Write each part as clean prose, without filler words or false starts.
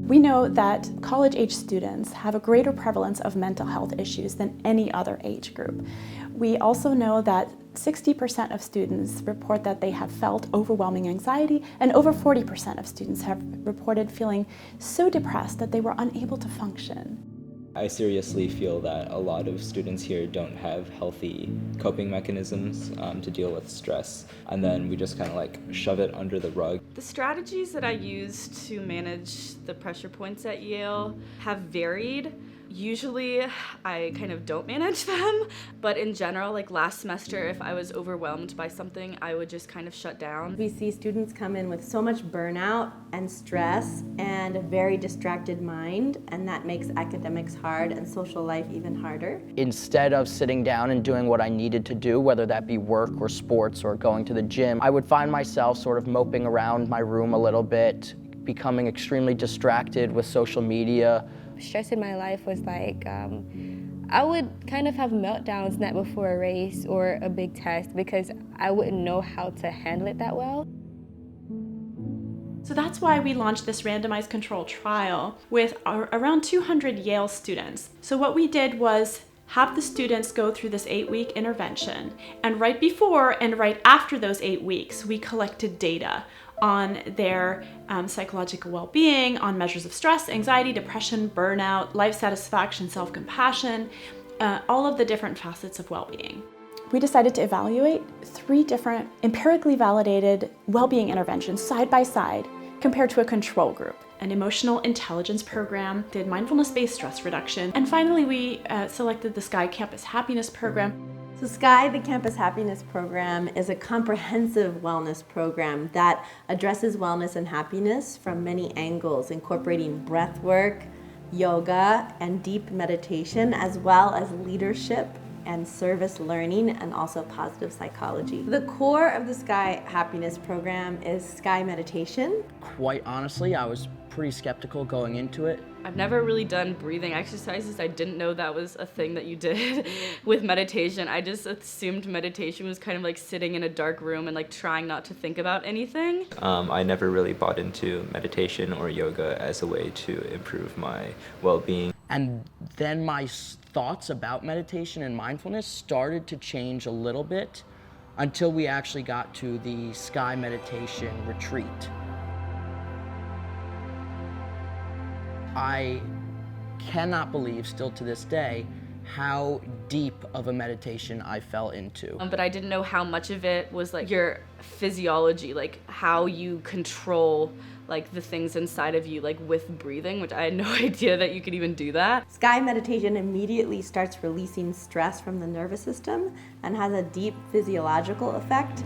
We know that college-age students have a greater prevalence of mental health issues than any other age group. We also know that 60% of students report that they have felt overwhelming anxiety, and over 40% of students have reported feeling so depressed that they were unable to function. I seriously feel that a lot of students here don't have healthy coping mechanisms to deal with stress, and then we just kind of like shove it under the rug. The strategies that I use to manage the pressure points at Yale have varied. Usually I kind of don't manage them, but in general, like last semester, if I was overwhelmed by something, I would just kind of shut down. We see students come in with so much burnout and stress and a very distracted mind, and that makes academics hard and social life even harder. Instead of sitting down and doing what I needed to do, whether that be work or sports or going to the gym, I would find myself sort of moping around my room a little bit, becoming extremely distracted with social media. Stress in my life was like, I would kind of have meltdowns not before a race or a big test because I wouldn't know how to handle it that well. So that's why we launched this randomized controlled trial with around 200 Yale students. So what we did was have the students go through this 8-week intervention, and right before and right after those 8 weeks, we collected data on their psychological well-being, on measures of stress, anxiety, depression, burnout, life satisfaction, self-compassion, all of the different facets of well-being. We decided to evaluate 3 different empirically validated well-being interventions side by side compared to a control group. An emotional intelligence program, did mindfulness-based stress reduction, and finally we selected the Sky Campus Happiness Program. So Sky, the Campus Happiness Program, is a comprehensive wellness program that addresses wellness and happiness from many angles, incorporating breath work, yoga, and deep meditation, as well as leadership and service learning, and also positive psychology. The core of the Sky Happiness Program is Sky Meditation. Quite honestly, I was pretty skeptical going into it. I've never really done breathing exercises. I didn't know that was a thing that you did with meditation. I just assumed meditation was kind of like sitting in a dark room and like trying not to think about anything. I never really bought into meditation or yoga as a way to improve my well-being. And then my thoughts about meditation and mindfulness started to change a little bit until we actually got to the Sky Meditation Retreat. I cannot believe, still to this day, how deep of a meditation I fell into. But I didn't know how much of it was like your physiology, like how you control like the things inside of you, like with breathing, which I had no idea that you could even do that. Sky Meditation immediately starts releasing stress from the nervous system and has a deep physiological effect.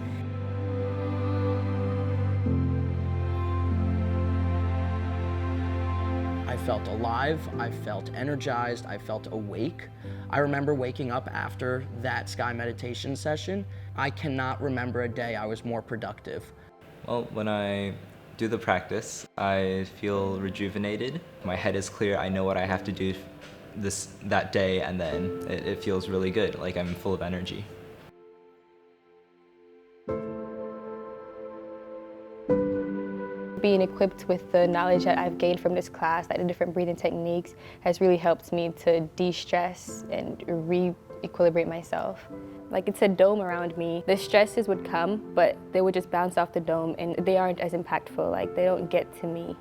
I felt alive, I felt energized, I felt awake. I remember waking up after that Sky meditation session. I cannot remember a day I was more productive. Well, when I do the practice, I feel rejuvenated. My head is clear, I know what I have to do that day, and then it feels really good, like I'm full of energy. Being equipped with the knowledge that I've gained from this class, like the different breathing techniques, has really helped me to de-stress and re-equilibrate myself. Like it's a dome around me. The stresses would come, but they would just bounce off the dome and they aren't as impactful, like they don't get to me.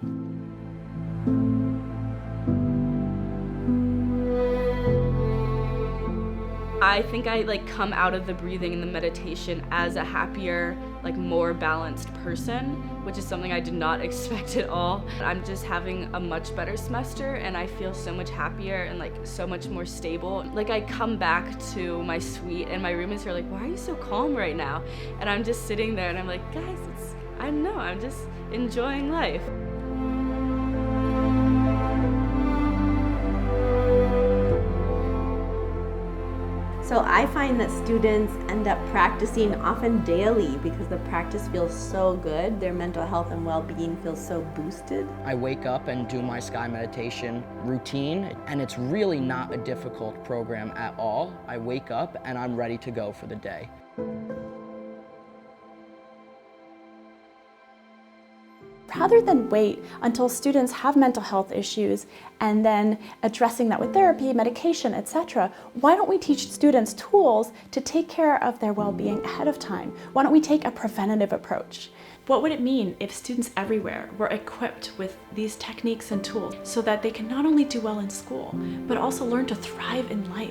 I think I like come out of the breathing and the meditation as a happier, like more balanced person, which is something I did not expect at all. I'm just having a much better semester and I feel so much happier and like so much more stable. Like I come back to my suite and my roommates are like, why are you so calm right now? And I'm just sitting there and I'm like, guys, I don't know, I'm just enjoying life. So I find that students end up practicing often daily because the practice feels so good. Their mental health and well-being feels so boosted. I wake up and do my Sky meditation routine, and it's really not a difficult program at all. I wake up and I'm ready to go for the day. rather than wait until students have mental health issues and then addressing that with therapy, medication, etc., why don't we teach students tools to take care of their well-being ahead of time? Why don't we take a preventative approach? What would it mean if students everywhere were equipped with these techniques and tools so that they can not only do well in school, but also learn to thrive in life?